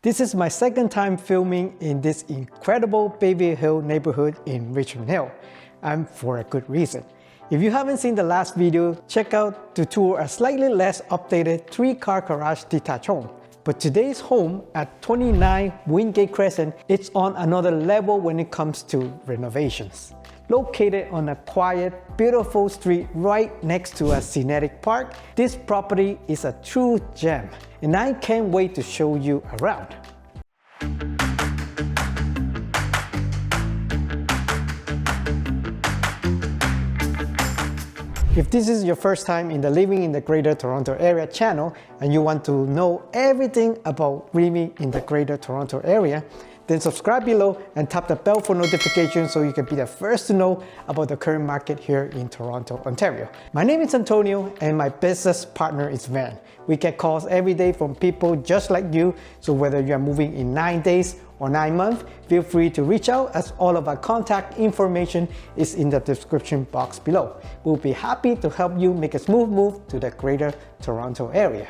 This is my second time filming in this incredible Bayview Hill neighborhood in Richmond Hill, and for a good reason. If you haven't seen the last video, check out to tour a slightly less updated 3-car garage detached home. But today's home at 29 Wingate Crescent, it's on another level when it comes to renovations. Located on a quiet, beautiful street right next to a scenic park, this property is a true gem, and I can't wait to show you around. If this is your first time in the Living in the Greater Toronto Area channel and you want to know everything about living in the Greater Toronto Area, then subscribe below and tap the bell for notifications so you can be the first to know about the current market here in Toronto, Ontario. My name is Antonio and my business partner is Van. We get calls every day from people just like you, so whether you are moving in 9 days or 9 months, feel free to reach out as all of our contact information is in the description box below. We'll be happy to help you make a smooth move to the Greater Toronto Area.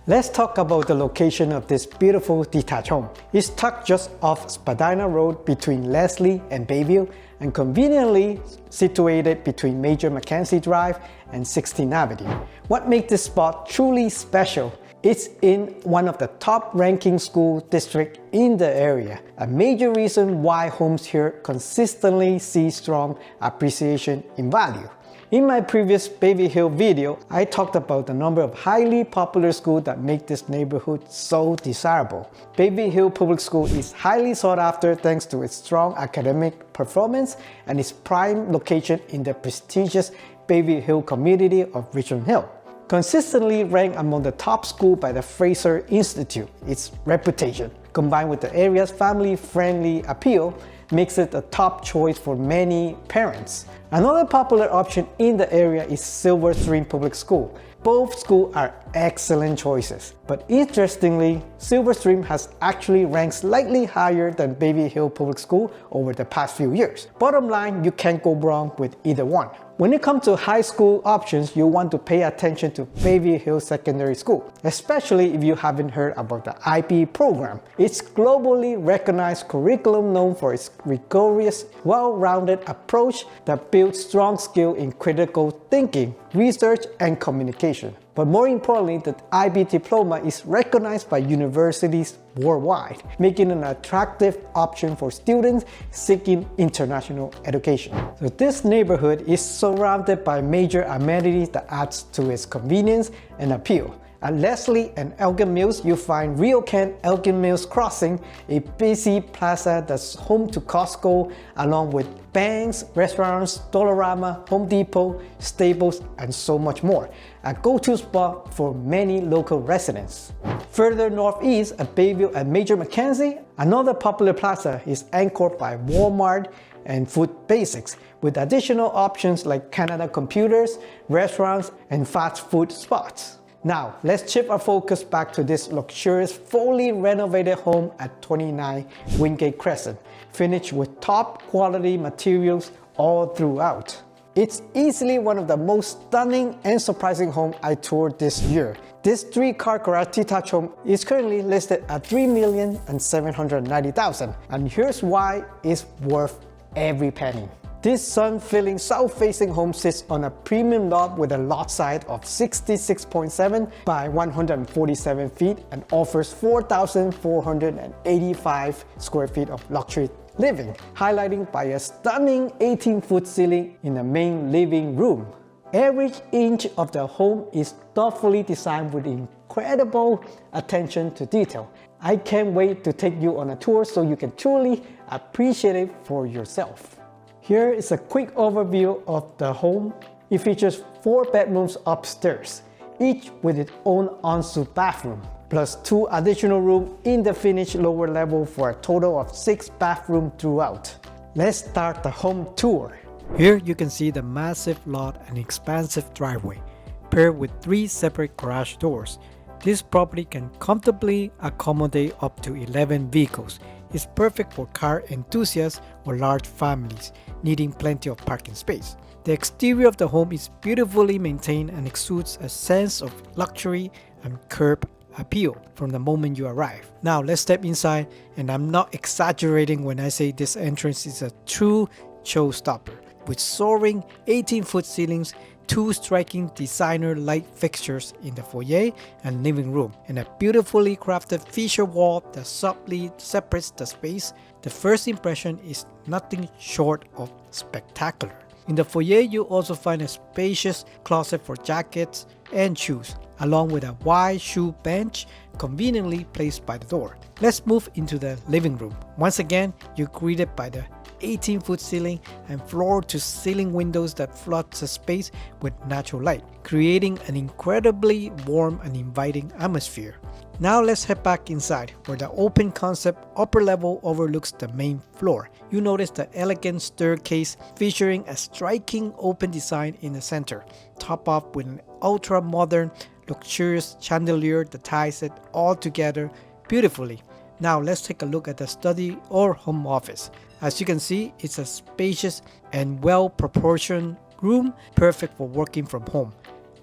Let's talk about the location of this beautiful detached home. It's tucked just off Spadina Road between Leslie and Bayview and conveniently situated between Major Mackenzie Drive and 16th Avenue. What makes this spot truly special? It's in one of the top ranking school districts in the area, a major reason why homes here consistently see strong appreciation in value. In my previous Bayview Hill video, I talked about the number of highly popular schools that make this neighborhood so desirable. Bayview Hill Public School is highly sought after thanks to its strong academic performance and its prime location in the prestigious Bayview Hill community of Richmond Hill. Consistently ranked among the top school by the Fraser Institute, its reputation, combined with the area's family-friendly appeal, makes it a top choice for many parents. Another popular option in the area is Silver Stream Public School. Both schools are excellent choices, but interestingly, Silver Stream has actually ranked slightly higher than Bayview Hill Public School over the past few years. Bottom line, you can't go wrong with either one. When it comes to high school options, you want to pay attention to Bayview Hill Secondary School, especially if you haven't heard about the IB program. It's globally recognized curriculum known for its rigorous, well-rounded approach that builds strong skill in critical thinking, research, and communication. But more importantly, the IB diploma is recognized by universities worldwide, making it an attractive option for students seeking international education. So this neighborhood is surrounded by major amenities that adds to its convenience and appeal. At Leslie and Elgin Mills, you find RioCan Elgin Mills Crossing, a busy plaza that's home to Costco, along with banks, restaurants, Dollarama, Home Depot, Staples, and so much more. A go-to spot for many local residents. Further northeast at Bayview and Major Mackenzie, another popular plaza is anchored by Walmart and Food Basics, with additional options like Canada Computers, restaurants, and fast food spots. Now, let's shift our focus back to this luxurious, fully renovated home at 29 Wingate Crescent, finished with top quality materials all throughout. It's easily one of the most stunning and surprising homes I toured this year. This 3-car garage detached home is currently listed at $3,790,000, and here's why it's worth every penny. This sun-filling south-facing home sits on a premium lot with a lot size of 66.7 by 147 feet and offers 4,485 square feet of luxury living, highlighting by a stunning 18-foot ceiling in the main living room. Every inch of the home is thoughtfully designed with incredible attention to detail. I can't wait to take you on a tour so you can truly appreciate it for yourself. Here is a quick overview of the home. It features 4 bedrooms upstairs, each with its own ensuite bathroom, plus 2 additional rooms in the finished lower level for a total of 6 bathrooms throughout. Let's start the home tour. Here you can see the massive lot and expansive driveway, paired with 3 separate garage doors. This property can comfortably accommodate up to 11 vehicles. It's perfect for car enthusiasts or large families needing plenty of parking space. The exterior of the home is beautifully maintained and exudes a sense of luxury and curb appeal from the moment you arrive. Now let's step inside, and I'm not exaggerating when I say this entrance is a true showstopper. With soaring 18-foot ceilings, 2 striking designer light fixtures in the foyer and living room, and a beautifully crafted feature wall that subtly separates the space, the first impression is nothing short of spectacular. In the foyer, you also find a spacious closet for jackets and shoes, along with a wide shoe bench conveniently placed by the door. Let's move into the living room. Once again, you're greeted by the 18-foot ceiling and floor-to-ceiling windows that flood the space with natural light, creating an incredibly warm and inviting atmosphere. Now let's head back inside, where the open concept upper level overlooks the main floor. You notice the elegant staircase featuring a striking open design in the center, topped off with an ultra-modern, luxurious chandelier that ties it all together beautifully. Now let's take a look at the study or home office. As you can see, it's a spacious and well-proportioned room, perfect for working from home,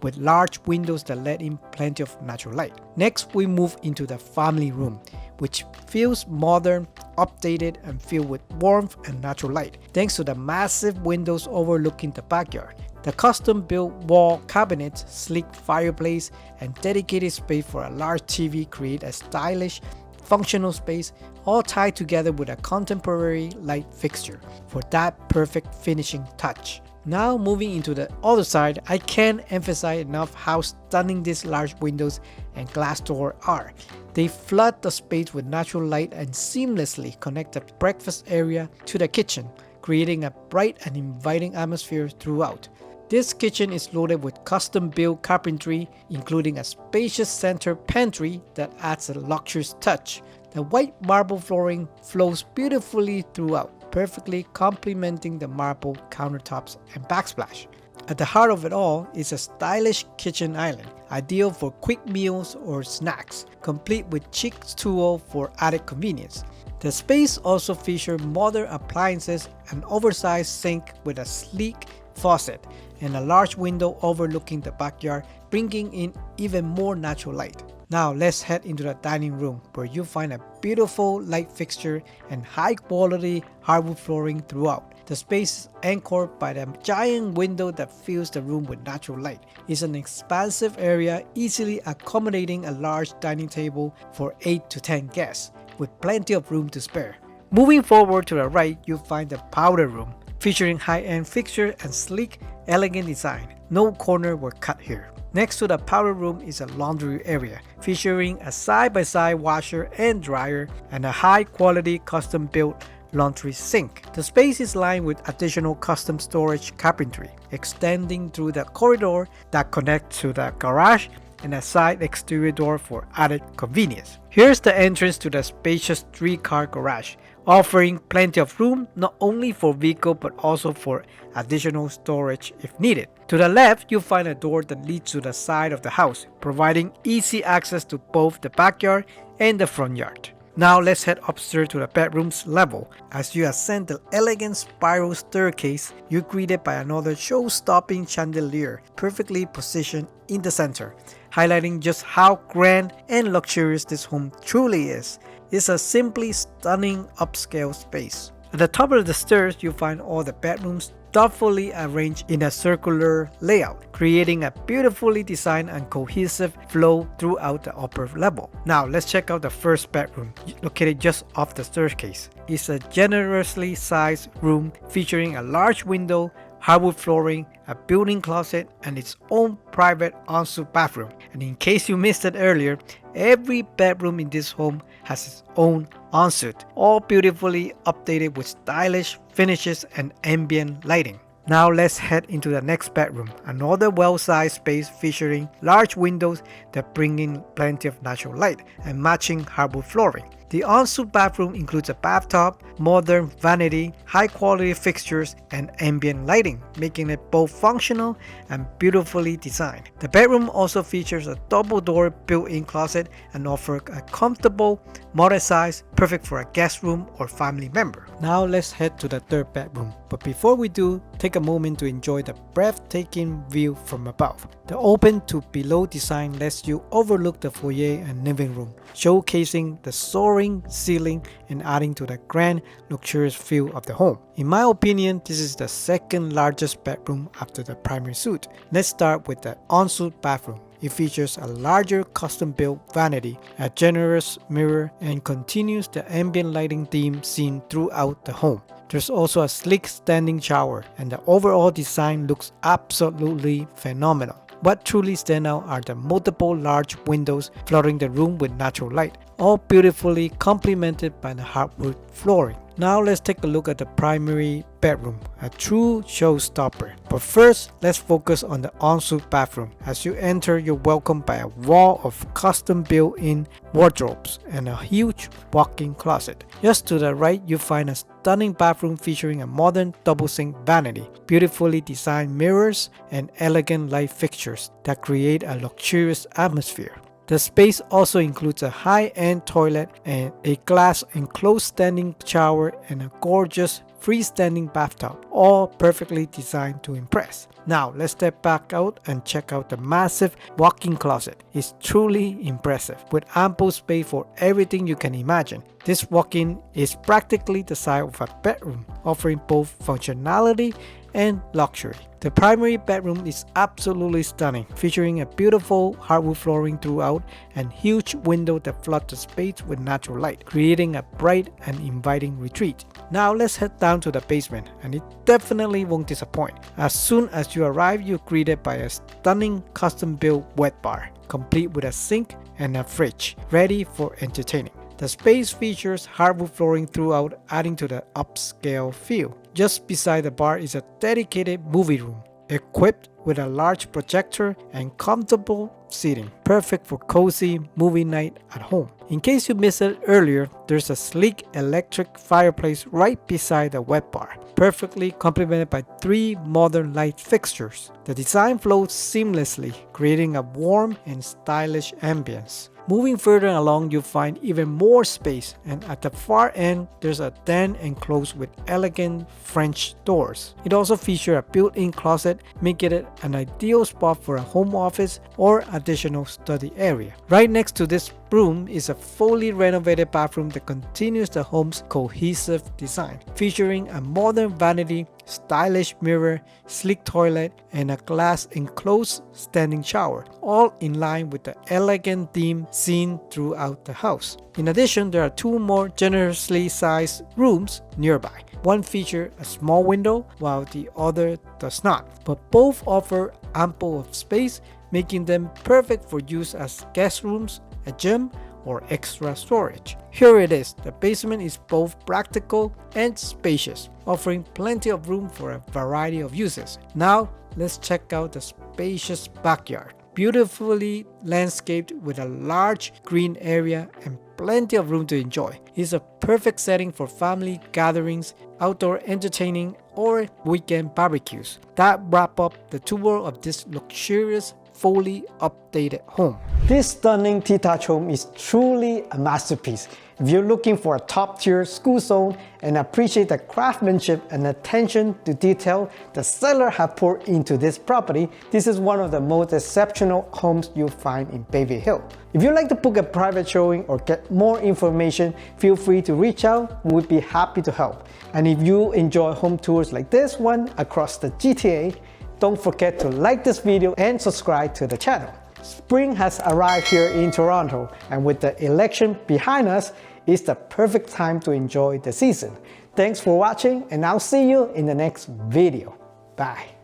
with large windows that let in plenty of natural light. Next, we move into the family room, which feels modern, updated, and filled with warmth and natural light, thanks to the massive windows overlooking the backyard. The custom-built wall cabinets, sleek fireplace, and dedicated space for a large TV create a stylish, functional space, all tied together with a contemporary light fixture for that perfect finishing touch. Now moving into the other side, I can't emphasize enough how stunning these large windows and glass doors are. They flood the space with natural light and seamlessly connect the breakfast area to the kitchen, creating a bright and inviting atmosphere throughout. This kitchen is loaded with custom-built carpentry, including a spacious center pantry that adds a luxurious touch. The white marble flooring flows beautifully throughout, perfectly complementing the marble countertops and backsplash. At the heart of it all is a stylish kitchen island, ideal for quick meals or snacks, complete with chic stool for added convenience. The space also features modern appliances, an oversized sink with a sleek faucet, and a large window overlooking the backyard, bringing in even more natural light. Now let's head into the dining room, where you find a beautiful light fixture and high quality hardwood flooring throughout. The space is anchored by the giant window that fills the room with natural light. It's an expansive area, easily accommodating a large dining table for 8 to 10 guests, with plenty of room to spare. Moving forward to the right, you find the powder room, featuring high-end fixture and sleek, elegant design. No corner were cut here. Next to the powder room is a laundry area, featuring a side-by-side washer and dryer and a high-quality custom-built laundry sink. The space is lined with additional custom storage carpentry, extending through the corridor that connects to the garage and a side exterior door for added convenience. Here's the entrance to the spacious 3-car garage, offering plenty of room not only for vehicle but also for additional storage if needed. To the left, you'll find a door that leads to the side of the house, providing easy access to both the backyard and the front yard. Now let's head upstairs to the bedroom's level. As you ascend the elegant spiral staircase, you're greeted by another show-stopping chandelier, perfectly positioned in the center, highlighting just how grand and luxurious this home truly is. It's a simply stunning upscale space. At the top of the stairs, you'll find all the bedrooms thoughtfully arranged in a circular layout, creating a beautifully designed and cohesive flow throughout the upper level. Now let's check out the first bedroom, located just off the staircase. It's a generously sized room featuring a large window, hardwood flooring, a built-in closet, and its own private ensuite bathroom. And in case you missed it earlier, every bedroom in this home has its own ensuite, all beautifully updated with stylish finishes and ambient lighting. Now let's head into the next bedroom, another well-sized space featuring large windows that bring in plenty of natural light and matching hardwood flooring. The ensuite bathroom includes a bathtub, modern vanity, high-quality fixtures, and ambient lighting, making it both functional and beautifully designed. The bedroom also features a double-door built-in closet and offers a comfortable, modest size, perfect for a guest room or family member. Now let's head to the third bedroom. But before we do, take a moment to enjoy the breathtaking view from above. The open to below design lets you overlook the foyer and living room, showcasing the soaring ceiling and adding to the grand, luxurious feel of the home. In my opinion, this is the second largest bedroom after the primary suite. Let's start with the ensuite bathroom. It features a larger custom-built vanity, a generous mirror, and continues the ambient lighting theme seen throughout the home. There's also a sleek standing shower, and the overall design looks absolutely phenomenal. What truly stand out are the multiple large windows flooding the room with natural light, all beautifully complemented by the hardwood flooring. Now let's take a look at the primary bedroom, a true showstopper. But first, let's focus on the ensuite bathroom. As you enter, you're welcomed by a wall of custom built-in wardrobes and a huge walk-in closet. Just to the right, you find a stunning bathroom featuring a modern double-sink vanity, beautifully designed mirrors, and elegant light fixtures that create a luxurious atmosphere. The space also includes a high-end toilet and a glass enclosed standing shower and a gorgeous freestanding bathtub, all perfectly designed to impress. Now let's step back out and check out the massive walk-in closet. It's truly impressive, with ample space for everything you can imagine. This walk-in is practically the size of a bedroom, offering both functionality and luxury. The primary bedroom is absolutely stunning, featuring a beautiful hardwood flooring throughout and huge window that flood the space with natural light, creating a bright and inviting retreat. Now let's head down to the basement, and it definitely won't disappoint. As soon as you arrive, you're greeted by a stunning custom-built wet bar, complete with a sink and a fridge, ready for entertaining. The space features hardwood flooring throughout, adding to the upscale feel. Just beside the bar is a dedicated movie room, equipped with a large projector and comfortable seating, perfect for cozy movie night at home. In case you missed it earlier, there's a sleek electric fireplace right beside the wet bar, perfectly complemented by 3 modern light fixtures. The design flows seamlessly, creating a warm and stylish ambience. Moving further along, you'll find even more space, and at the far end, there's a den enclosed with elegant French doors. It also features a built-in closet, making it an ideal spot for a home office or additional study area. Right next to this room is a fully renovated bathroom that continues the home's cohesive design, featuring a modern vanity, stylish mirror, sleek toilet, and a glass enclosed standing shower, all in line with the elegant theme seen throughout the house. In addition, there are 2 more generously sized rooms nearby. One features a small window while the other does not, but both offer ample of space, making them perfect for use as guest rooms, a gym, or extra storage. Here it is. The basement is both practical and spacious, offering plenty of room for a variety of uses. Now, let's check out the spacious backyard. Beautifully landscaped with a large green area and plenty of room to enjoy. It's a perfect setting for family gatherings, outdoor entertaining, or weekend barbecues. That wrap up the tour of this luxurious, fully updated home. This stunning detached home is truly a masterpiece. If you're looking for a top-tier school zone and appreciate the craftsmanship and attention to detail the seller have poured into this property, this is one of the most exceptional homes you'll find in Bayview Hill. If you'd like to book a private showing or get more information, feel free to reach out. We'd be happy to help. And if you enjoy home tours like this one across the GTA, don't forget to like this video and subscribe to the channel. Spring has arrived here in Toronto, and with the election behind us, it's the perfect time to enjoy the season. Thanks for watching, and I'll see you in the next video. Bye.